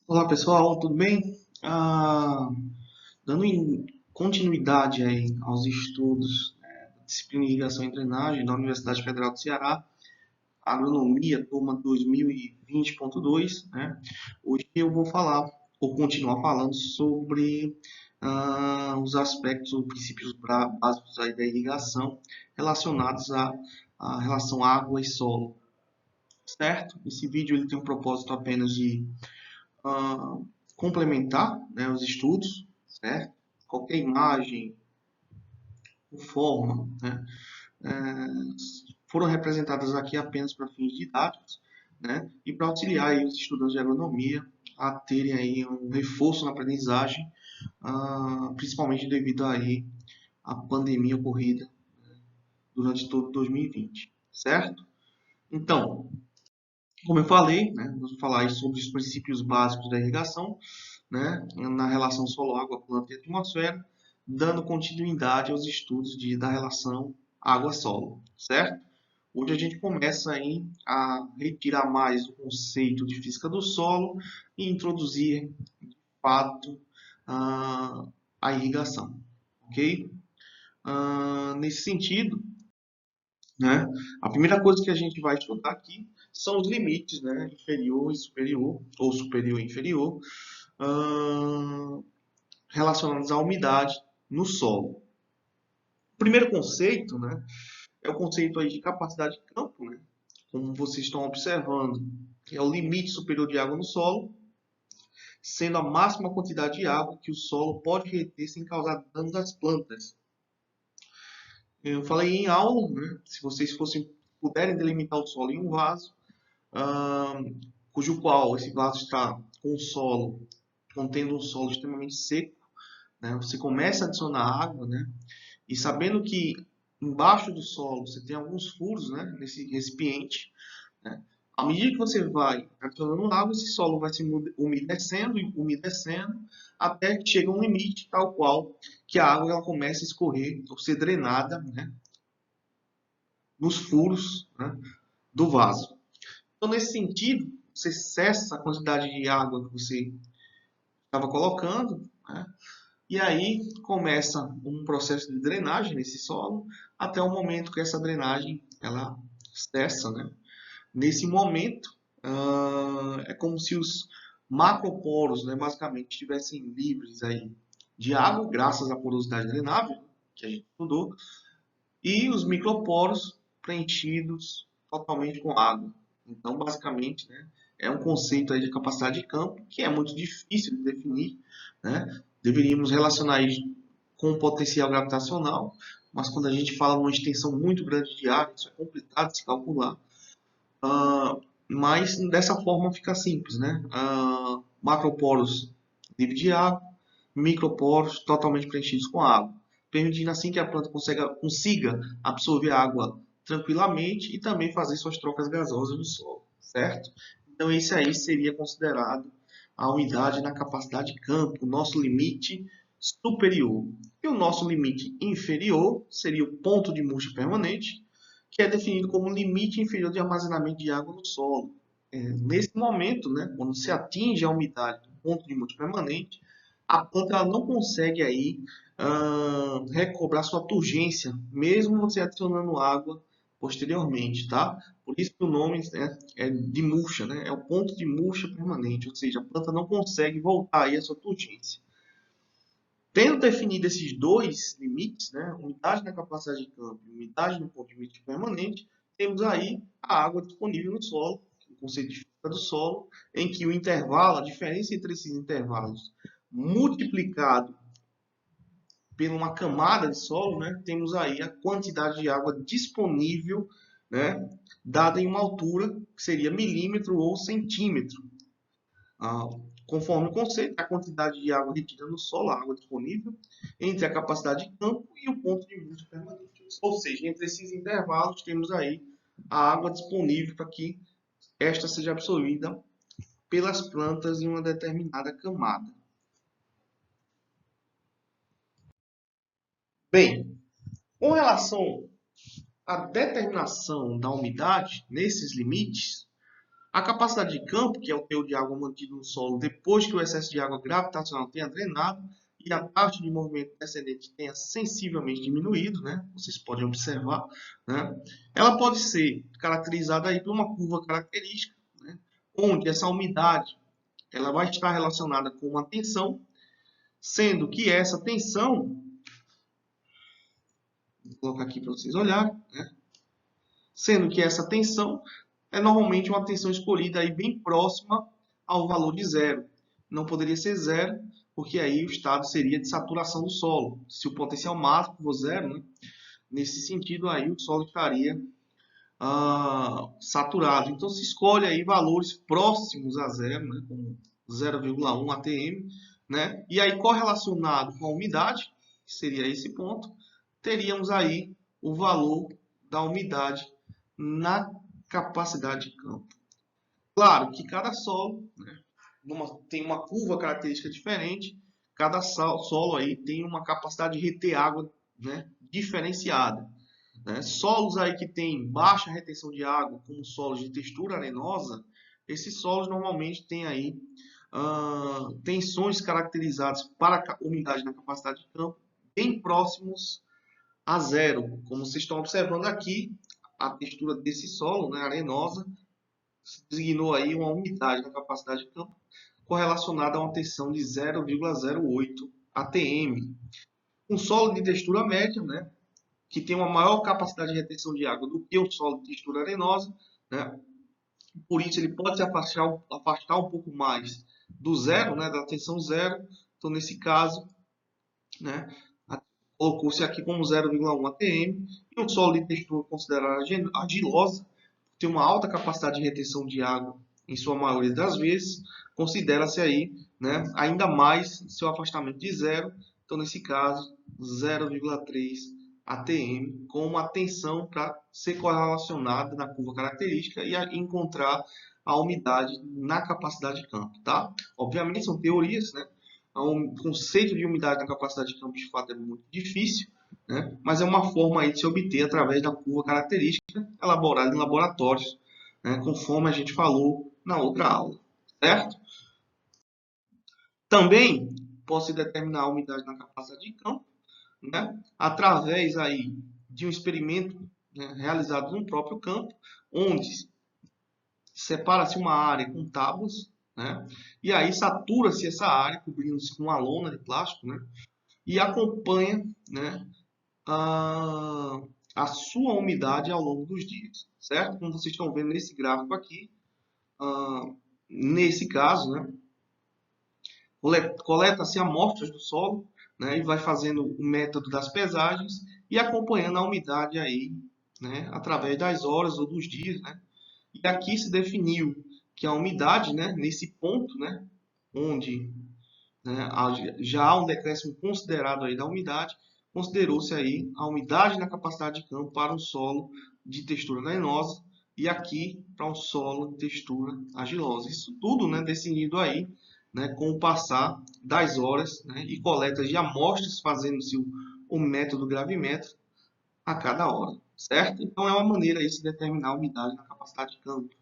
Olá pessoal, tudo bem? Dando continuidade aí aos estudos da disciplina de irrigação e drenagem da Universidade Federal do Ceará, Agronomia, turma 2020.2, né? Hoje eu vou falar, ou continuar falando sobre os aspectos ou princípios básicos aí da irrigação relacionados à relação água e solo, certo? Esse vídeo ele tem um propósito apenas de ah, complementar, né, os estudos, certo? Qualquer imagem ou forma, né, foram representadas aqui apenas para fins didáticos, né, e para auxiliar aí os estudantes de agronomia a terem aí um reforço na aprendizagem, principalmente devido aí à pandemia ocorrida durante todo 2020, certo? Então, como eu falei, né, vamos falar aí sobre os princípios básicos da irrigação, né, na relação solo-água, planta e atmosfera, dando continuidade aos estudos da relação água-solo, certo? Hoje a gente começa aí a retirar mais o conceito de física do solo e introduzir, de fato, a, a irrigação, ok? Nesse sentido, né, a primeira coisa que a gente vai estudar aqui são os limites, né, inferior e superior, ou superior e inferior, ah, relacionados à umidade no solo. O primeiro conceito, né, é o conceito aí de capacidade de campo, né, como vocês estão observando, que é o limite superior de água no solo, sendo a máxima quantidade de água que o solo pode reter sem causar dano às plantas. Eu falei em aula, né, se vocês puderem delimitar o solo em um vaso, ah, cujo qual esse vaso está com o solo, contendo um solo extremamente seco, né, você começa a adicionar água, né, e sabendo que embaixo do solo você tem alguns furos, né, nesse recipiente, né, à medida que você vai adicionando água, esse solo vai se umedecendo e umedecendo até que chega um limite tal qual que a água ela começa a escorrer ou ser drenada, né, nos furos, né, do vaso. Então, nesse sentido, você cessa a quantidade de água que você estava colocando, né, e aí começa um processo de drenagem nesse solo, até o momento que essa drenagem ela cessa, né? Nesse momento, é como se os macroporos, né, basicamente, estivessem livres aí de água, graças à porosidade drenável, que a gente estudou, e os microporos preenchidos totalmente com água. Então, basicamente, né, é um conceito aí de capacidade de campo que é muito difícil de definir, né? Deveríamos relacionar isso com o potencial gravitacional, mas quando a gente fala numa extensão muito grande de área, isso é complicado de se calcular. Mas dessa forma fica simples, né? Macroporos livres de água, microporos totalmente preenchidos com água, permitindo assim que a planta consiga absorver a água tranquilamente e também fazer suas trocas gasosas no solo, certo? Então esse aí seria considerado a umidade na capacidade de campo, o nosso limite superior. E o nosso limite inferior seria o ponto de murcha permanente, que é definido como limite inferior de armazenamento de água no solo. Nesse momento, né, quando se atinge a umidade do ponto de murcha permanente, a planta ela não consegue aí recobrar sua turgência, mesmo você adicionando água posteriormente, tá? Por isso que o nome, né, é de murcha, né? É o ponto de murcha permanente, ou seja, a planta não consegue voltar aí a sua turgência. Tendo definido esses dois limites, né, umidade na capacidade de campo e umidade no ponto de murcha permanente, temos aí a água disponível no solo, o conceito de física do solo, em que o intervalo, a diferença entre esses intervalos, multiplicado por uma camada de solo, né, temos aí a quantidade de água disponível, né, dada em uma altura que seria milímetro ou centímetro. Ah, conforme o conceito, a quantidade de água retida no solo, a água disponível, entre a capacidade de campo e o ponto de murcha permanente. Ou seja, entre esses intervalos temos aí a água disponível para que esta seja absorvida pelas plantas em uma determinada camada. Bem, com relação à determinação da umidade nesses limites, A capacidade de campo, que é o teor de água mantido no solo depois que o excesso de água gravitacional tenha drenado e a taxa de movimento descendente tenha sensivelmente diminuído, né? Vocês podem observar, né? Ela pode ser caracterizada aí por uma curva característica, né? Onde essa umidade ela vai estar relacionada com uma tensão, sendo que essa tensão, vou colocar aqui para vocês olharem, né? Sendo que essa tensão é normalmente uma tensão escolhida aí bem próxima ao valor de zero. Não poderia ser zero, porque aí o estado seria de saturação do solo. Se o potencial máximo for zero, né? Nesse sentido aí o solo estaria saturado. Então se escolhe aí valores próximos a zero, né? Como 0,1 atm, né? E aí correlacionado com a umidade, que seria esse ponto, teríamos aí o valor da umidade na capacidade de campo. Claro que cada solo, né, tem uma curva característica diferente, cada solo aí tem uma capacidade de reter água, né, diferenciada. Né? Solos aí que tem baixa retenção de água, como solos de textura arenosa, esses solos normalmente têm aí tensões caracterizadas para a umidade na capacidade de campo bem próximos a zero. Como vocês estão observando aqui, a textura desse solo, né, arenosa, designou aí uma umidade na capacidade de campo correlacionada a uma tensão de 0,08 atm. Um solo de textura média, né, que tem uma maior capacidade de retenção de água do que o solo de textura arenosa, né, por isso ele pode se afastar um pouco mais do zero, né, da tensão zero. Então, nesse caso, né, colocou-se aqui como 0,1 atm, e um solo de textura considerada argilosa, tem uma alta capacidade de retenção de água em sua maioria das vezes, considera-se aí, né, ainda mais seu afastamento de zero, então nesse caso 0,3 atm, com uma tensão para ser correlacionada na curva característica e encontrar a umidade na capacidade de campo, tá? Obviamente são teorias, né? O conceito de umidade na capacidade de campo de fato é muito difícil, né? Mas é uma forma aí de se obter através da curva característica elaborada em laboratórios, né? Conforme a gente falou na outra aula, certo? Também posso determinar a umidade na capacidade de campo, né? Através aí de um experimento, né, realizado no próprio campo, onde separa-se uma área com tábuas, né? E aí satura-se essa área, cobrindo-se com uma lona de plástico, né? E acompanha, né, a sua umidade ao longo dos dias, certo? Como vocês estão vendo nesse gráfico aqui, nesse caso, né, coleta-se amostras do solo, né, e vai fazendo o método das pesagens e acompanhando a umidade aí, né, através das horas ou dos dias, né? E aqui se definiu que a umidade, né, nesse ponto, né, onde, né, já há um decréscimo considerado aí da umidade, considerou-se aí a umidade na capacidade de campo para um solo de textura arenosa e aqui para um solo de textura argilosa. Isso tudo, né, decidido aí, né, com o passar das horas, né, e coletas de amostras, fazendo-se o método gravimétrico a cada hora, certo? Então é uma maneira aí de se determinar a umidade na capacidade de campo.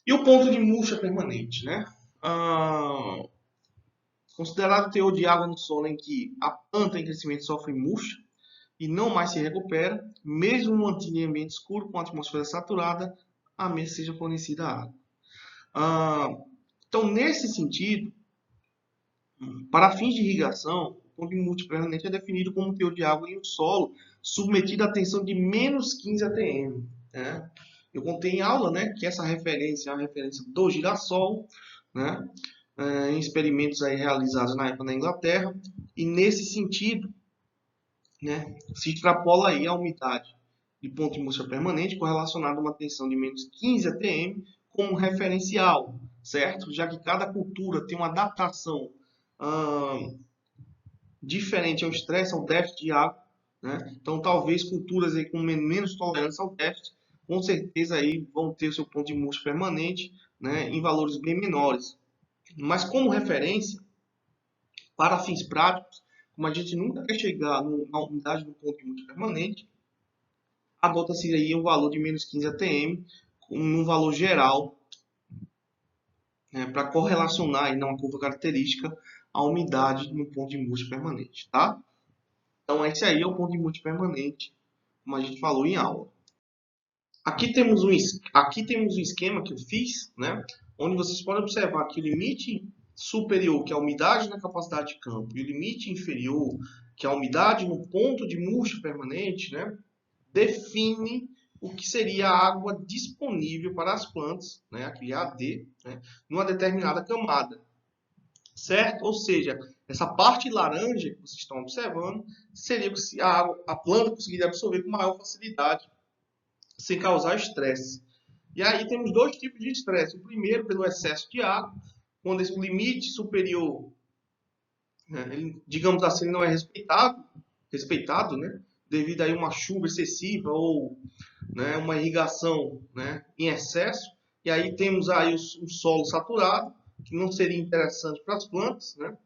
E o ponto de murcha permanente, né? Considerado o teor de água no solo em que a planta em crescimento sofre murcha e não mais se recupera, mesmo mantido em ambiente escuro com a atmosfera saturada, a menos que seja fornecida água. Então, nesse sentido, para fins de irrigação, o ponto de murcha permanente é definido como um teor de água em um solo submetido a tensão de menos 15 atm. Né? Eu contei em aula, né, que essa referência é a referência do girassol, né, em experimentos aí realizados na época na Inglaterra, e nesse sentido, né, se extrapola aí a umidade de ponto de murcha permanente correlacionada a uma tensão de menos 15 atm como referencial, certo? Já que cada cultura tem uma adaptação diferente ao estresse, ao déficit de água, né? Então, talvez culturas aí com menos tolerância ao déficit, com certeza aí vão ter o seu ponto de murcha permanente, né, em valores bem menores. Mas como referência, para fins práticos, como a gente nunca quer chegar na umidade no ponto de múltiplo permanente, adota-se aí o valor de menos 15 atm, num valor geral, para correlacionar aí numa curva característica a umidade no ponto de múltiplo permanente, tá? Então, esse aí é o ponto de múltiplo permanente, como a gente falou em aula. Aqui temos um esquema que eu fiz, né? Onde vocês podem observar que o limite superior, que é a umidade na capacidade de campo, e o limite inferior, que é a umidade no ponto de múltiplo permanente, né? Define o que seria a água disponível para as plantas, né? Aquele AD, né? Numa determinada camada, certo? Ou seja, essa parte laranja que vocês estão observando seria que a planta conseguiria absorver com maior facilidade, sem causar estresse. E aí temos dois tipos de estresse. O primeiro, pelo excesso de água, quando esse limite superior, né, ele, digamos assim, ele não é respeitado, né, devido a uma chuva excessiva ou, né, uma irrigação, né, em excesso. E aí temos aí o solo saturado, que não seria interessante para as plantas, né,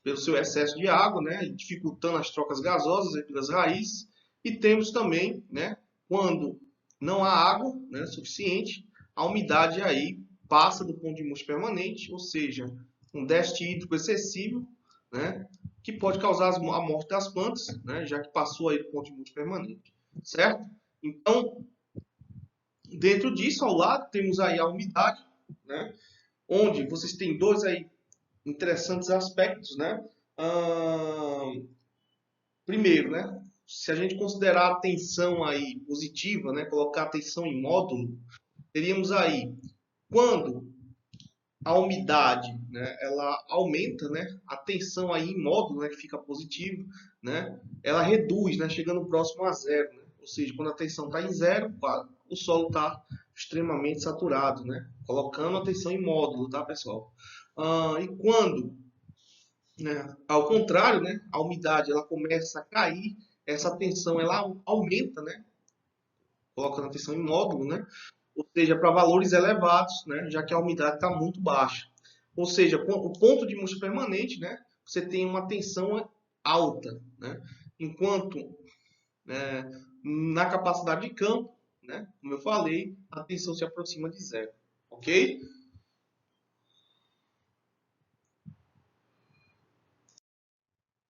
pelo seu excesso de água, né, dificultando as trocas gasosas entre as raízes. E temos também, né, quando não há água, né, suficiente, a umidade aí passa do ponto de múltiplo permanente, ou seja, um déficit hídrico excessivo, né, que pode causar a morte das plantas, né, já que passou aí do ponto de múltiplo permanente, certo? Então, dentro disso, ao lado, temos aí a umidade, né, onde vocês têm dois aí interessantes aspectos, né? Primeiro, né? Se a gente considerar a tensão aí positiva, né? Colocar a tensão em módulo, teríamos aí quando a umidade, né? Ela aumenta, né? A tensão aí em módulo, né? Que fica positivo, né? Ela reduz, né? Chegando próximo a zero, né? Ou seja, quando a tensão está em zero, o solo está extremamente saturado, né? Colocando a tensão em módulo, tá, pessoal? E quando, né, ao contrário, né, a umidade ela começa a cair, essa tensão ela aumenta, né, colocando a tensão em módulo, né, ou seja, para valores elevados, né, já que a umidade está muito baixa. Ou seja, o ponto de múltiplo permanente, né, você tem uma tensão alta, né, enquanto, né, na capacidade de campo, né, como eu falei, a tensão se aproxima de zero, ok?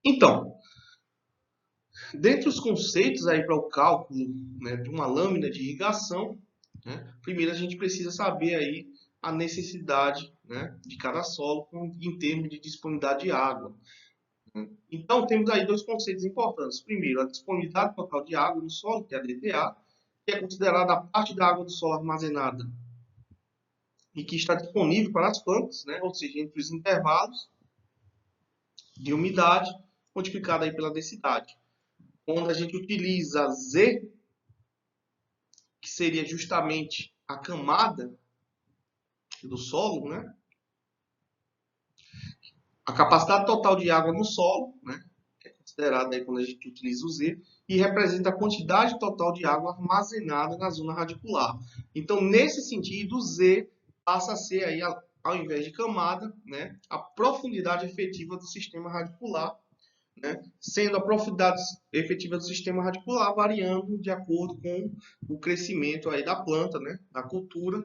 Então, dentre os conceitos aí para o cálculo, né, de uma lâmina de irrigação, né, primeiro a gente precisa saber aí a necessidade, né, de cada solo em termos de disponibilidade de água. Então temos aí dois conceitos importantes. Primeiro, a disponibilidade total de água no solo, que é a DTA, que é considerada a parte da água do solo armazenada e que está disponível para as plantas, né, ou seja, entre os intervalos de umidade multiplicada aí pela densidade. Quando a gente utiliza Z, que seria justamente a camada do solo, né? A capacidade total de água no solo, né? Que é considerada aí quando a gente utiliza o Z, e representa a quantidade total de água armazenada na zona radicular. Então, nesse sentido, o Z passa a ser aí, ao invés de camada, né? A profundidade efetiva do sistema radicular, né? Sendo a profundidade efetiva do sistema radicular variando de acordo com o crescimento aí da planta, né? Da cultura,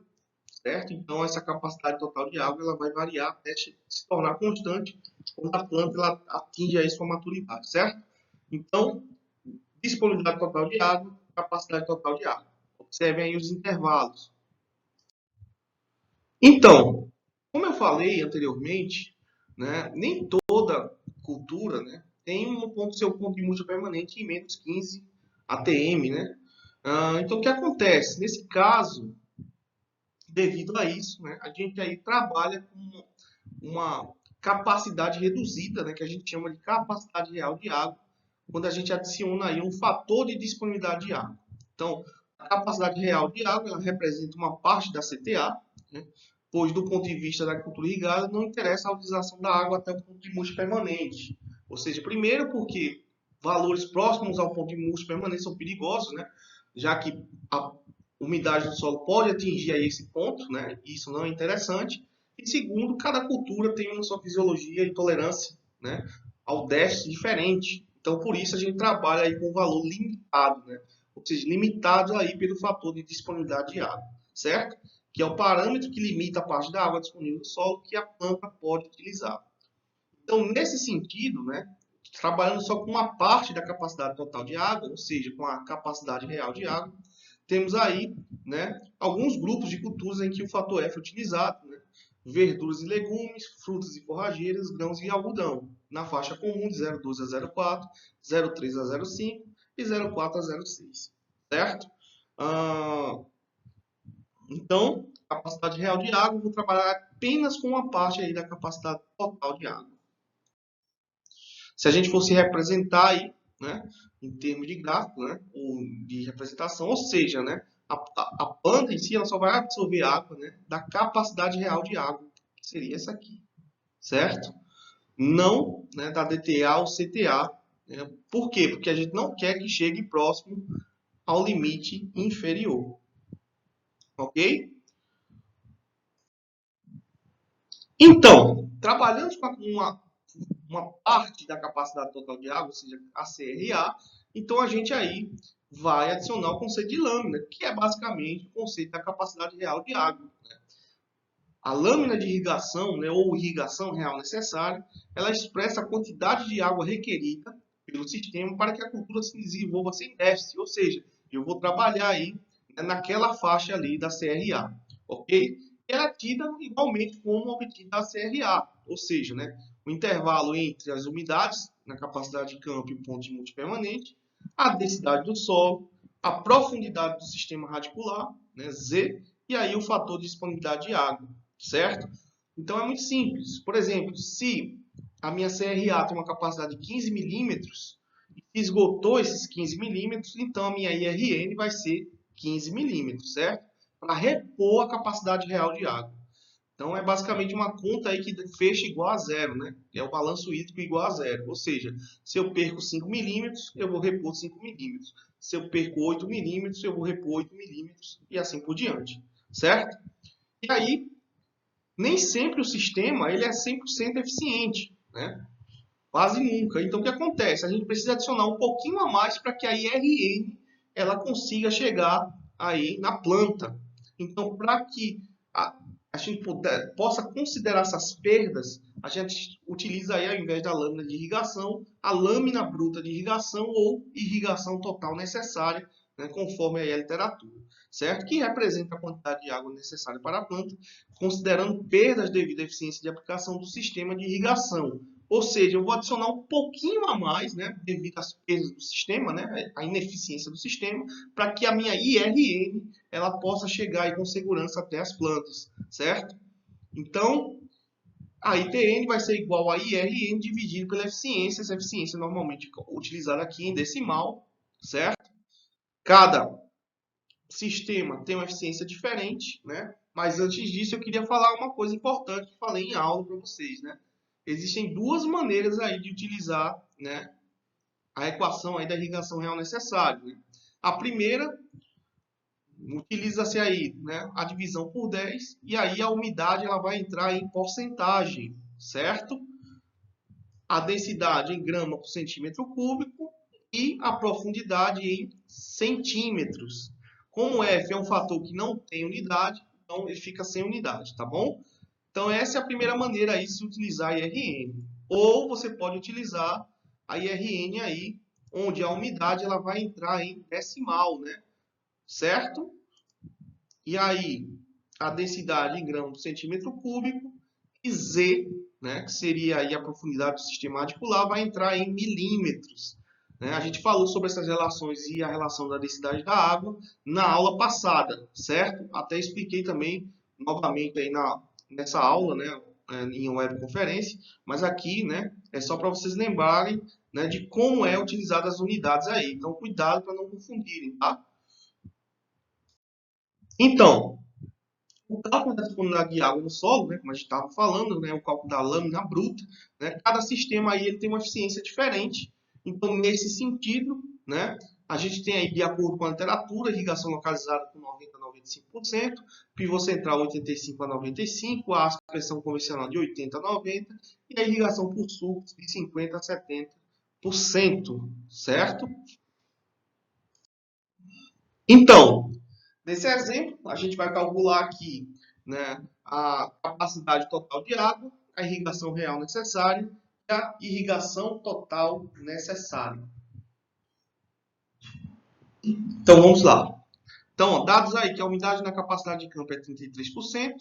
certo? Então, essa capacidade total de água ela vai variar até se tornar constante quando a planta ela atinge aí sua maturidade, certo? Então, disponibilidade total de água, capacidade total de água. Observem aí os intervalos. Então, como eu falei anteriormente, né, nem toda cultura, né, tem seu ponto de múltiplo permanente em menos 15 atm, né? Então, o que acontece? Nesse caso, devido a isso, né, a gente aí trabalha com uma capacidade reduzida, né, que a gente chama de capacidade real de água, quando a gente adiciona aí um fator de disponibilidade de água. Então, a capacidade real de água ela representa uma parte da CTA, né, pois do ponto de vista da agricultura irrigada não interessa a utilização da água até o ponto de múltiplo permanente. Ou seja, primeiro porque valores próximos ao ponto de múltiplo permanente são perigosos, né, já que a umidade do solo pode atingir aí esse ponto, né, e isso não é interessante. E segundo, cada cultura tem uma sua fisiologia e tolerância, né, ao déficit diferente. Então, por isso a gente trabalha aí com um valor limitado, né? Ou seja, limitado aí pelo fator de disponibilidade de água, certo? Que é o parâmetro que limita a parte da água disponível no solo que a planta pode utilizar. Então, nesse sentido, né, trabalhando só com uma parte da capacidade total de água, ou seja, com a capacidade real de água, temos aí, né, alguns grupos de culturas em que o fator F é utilizado, né, verduras e legumes, frutas e forrageiras, grãos e algodão, na faixa comum de 0,12 a 0,4, 0,3 a 0,5 e 0,4 a 0,6, certo? Então, capacidade real de água, eu vou trabalhar apenas com uma parte aí da capacidade total de água. Se a gente fosse representar aí, né, em termos de gráfico, né, ou de representação, ou seja, né, a planta em si ela só vai absorver água, né, da capacidade real de água, que seria essa aqui, certo? Não, né, da DTA ou CTA. Né? Por quê? Porque a gente não quer que chegue próximo ao limite inferior. Ok? Então, trabalhando com uma parte da capacidade total de água, ou seja, a CRA, então a gente aí vai adicionar o conceito de lâmina, que é basicamente o conceito da capacidade real de água. Né? A lâmina de irrigação, né, ou irrigação real necessária, ela expressa a quantidade de água requerida pelo sistema para que a cultura se desenvolva sem déficit, ou seja, eu vou trabalhar aí, né, naquela faixa ali da CRA, ok? Ela é tida igualmente como obtida a CRA, ou seja, né, o intervalo entre as umidades, na capacidade de campo e o ponto de multipermanente, a densidade do solo, a profundidade do sistema radicular, né, Z, e aí o fator de disponibilidade de água, certo? Então é muito simples. Por exemplo, se a minha CRA tem uma capacidade de 15 milímetros, e esgotou esses 15 milímetros, então a minha IRN vai ser 15 milímetros, certo? Para repor a capacidade real de água. Então é basicamente uma conta aí que fecha igual a zero, né? É o balanço hídrico igual a zero. Ou seja, se eu perco 5 milímetros, eu vou repor 5 milímetros. Se eu perco 8 milímetros, eu vou repor 8 milímetros e assim por diante, certo? E aí, nem sempre o sistema ele é 100% eficiente, né? Quase nunca. Então, o que acontece? A gente precisa adicionar um pouquinho a mais para que a IRN ela consiga chegar aí na planta. Então, para que a gente possa considerar essas perdas, a gente utiliza aí, ao invés da lâmina de irrigação, a lâmina bruta de irrigação ou irrigação total necessária, né, conforme aí a literatura, certo? Que representa a quantidade de água necessária para a planta, considerando perdas devido à eficiência de aplicação do sistema de irrigação. Ou seja, eu vou adicionar um pouquinho a mais, né, devido às perdas do sistema, né, a ineficiência do sistema, para que a minha IRN ela possa chegar aí com segurança até as plantas, certo? Então, a ITN vai ser igual a IRN dividido pela eficiência, essa eficiência normalmente utilizada aqui em decimal, certo? Cada sistema tem uma eficiência diferente, né? Mas antes disso eu queria falar uma coisa importante que falei em aula para vocês, né? Existem duas maneiras aí de utilizar, né, a equação aí da irrigação real necessária. Né? A primeira, utiliza-se aí, né, a divisão por 10 e aí a umidade ela vai entrar em porcentagem, certo? A densidade em grama por centímetro cúbico e a profundidade em centímetros. Como F é um fator que não tem unidade, então ele fica sem unidade, tá bom? Então essa é a primeira maneira aí de se utilizar a IRN. Ou você pode utilizar a IRN aí, onde a umidade ela vai entrar em decimal, né? Certo? E aí a densidade em gramas por centímetro cúbico e Z, né, que seria aí a profundidade do sistema radicular, vai entrar em milímetros. Né? A gente falou sobre essas relações e a relação da densidade da água na aula passada, certo? Até expliquei também novamente aí nessa aula, né, em webconferência, mas aqui, né, é só para vocês lembrarem, né, de como é utilizadas as unidades aí. Então, cuidado para não confundirem, tá? Então, o cálculo da disponibilidade de água no solo, né, como a gente estava falando, né, o cálculo da lâmina bruta, né, cada sistema aí ele tem uma eficiência diferente. Então, nesse sentido, né, A gente tem aí, de acordo com a literatura, irrigação localizada com 90% a 95%, pivô central 85% a 95%, a aspersão convencional de 80% a 90% e a irrigação por sulcos de 50% a 70%, certo? Então, nesse exemplo, a gente vai calcular aqui, né, a capacidade total de água, a irrigação real necessária e a irrigação total necessária. Então, vamos lá. Então, ó, dados aí que a umidade na capacidade de campo é 33%,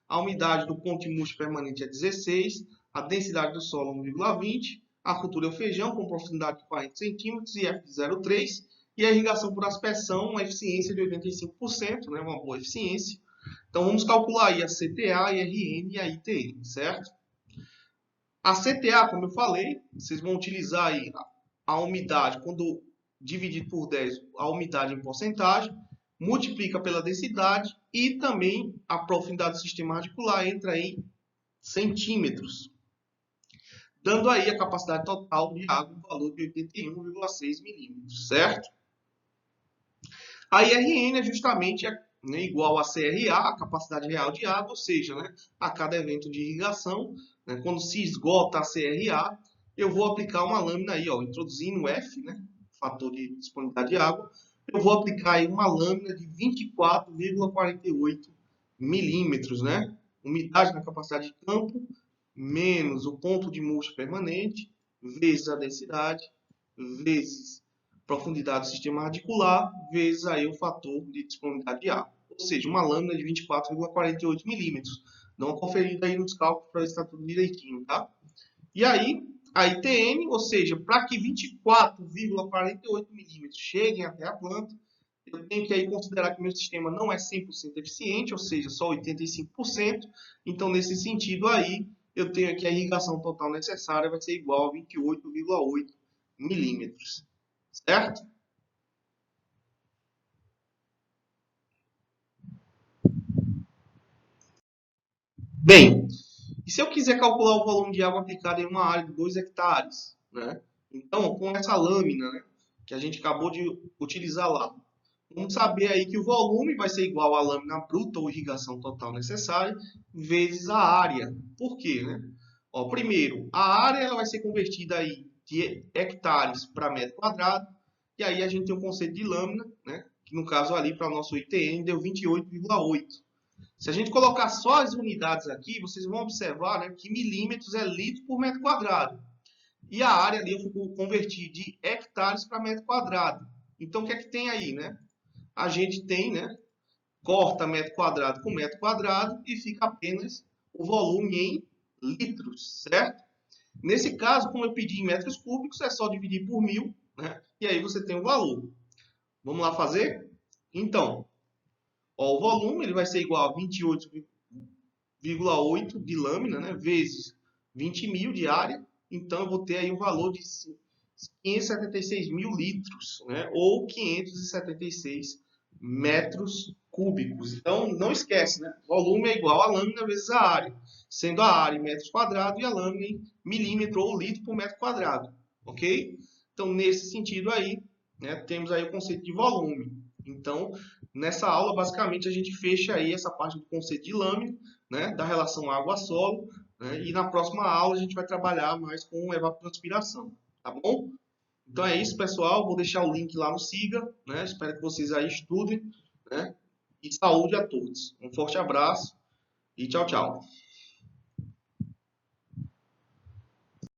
a umidade do ponto de murcho permanente é 16%, a densidade do solo é 1,20%, a cultura é o feijão com profundidade de 40 centímetros e F de 0,3%, e a irrigação por aspersão, uma eficiência de 85%, né, uma boa eficiência. Então, vamos calcular aí a CTA, a IRN e a ITN, certo? A CTA, como eu falei, vocês vão utilizar aí a umidade, quando dividido por 10, a umidade em porcentagem, multiplica pela densidade e também a profundidade do sistema radicular entra em centímetros, dando aí a capacidade total de água no valor de 81,6 milímetros, certo? A IRN é justamente igual a CRA, a capacidade real de água, ou seja, né, a cada evento de irrigação, né, quando se esgota a CRA, eu vou aplicar uma lâmina aí, ó, introduzindo o F, né, fator de disponibilidade de água, eu vou aplicar aí uma lâmina de 24,48 milímetros, né? Umidade na capacidade de campo, menos o ponto de murcho permanente, vezes a densidade, vezes profundidade do sistema radicular, vezes aí o fator de disponibilidade de água. Ou seja, uma lâmina de 24,48 milímetros. Dá uma conferida aí nos cálculos para ver se está tudo direitinho, tá? E aí, a ITN, ou seja, para que 24,48 milímetros cheguem até a planta, eu tenho que aí considerar que meu sistema não é 100% eficiente, ou seja, só 85%. Então, nesse sentido aí, eu tenho aqui a irrigação total necessária vai ser igual a 28,8 milímetros, certo? Bem, e se eu quiser calcular o volume de água aplicada em uma área de 2 hectares, né? Então, com essa lâmina, né, que a gente acabou de utilizar lá, vamos saber aí que o volume vai ser igual à lâmina bruta ou irrigação total necessária vezes a área. Por quê, né? Ó, primeiro, a área ela vai ser convertida aí de hectares para metro quadrado, e aí a gente tem o conceito de lâmina, né? Que no caso ali para o nosso ITN deu 28,8. Se a gente colocar só as unidades aqui, vocês vão observar, né, que milímetros é litro por metro quadrado. E a área ali eu vou convertir de hectares para metro quadrado. Então, o que é que tem aí, né? A gente tem, né, corta metro quadrado com metro quadrado e fica apenas o volume em litros, certo? Nesse caso, como eu pedi em metros cúbicos, é só dividir por 1000, né? E aí você tem o valor. Vamos lá fazer? Então, ó, o volume ele vai ser igual a 28,8 de lâmina, né, vezes 20 mil de área. Então, eu vou ter aí um valor de 576 mil litros, né, ou 576 metros cúbicos. Então, não esquece, né? Volume é igual a lâmina vezes a área, sendo a área em metros quadrados e a lâmina em milímetro ou litro por metro quadrado, ok? Então, nesse sentido aí, né, temos aí o conceito de volume. Então, nessa aula, basicamente, a gente fecha aí essa parte do conceito de lâmina, né, da relação água-solo, né, e na próxima aula a gente vai trabalhar mais com evapotranspiração, tá bom? Então é isso, pessoal. Vou deixar o link lá no Siga, né? Espero que vocês aí estudem, né? E saúde a todos. Um forte abraço e tchau, tchau.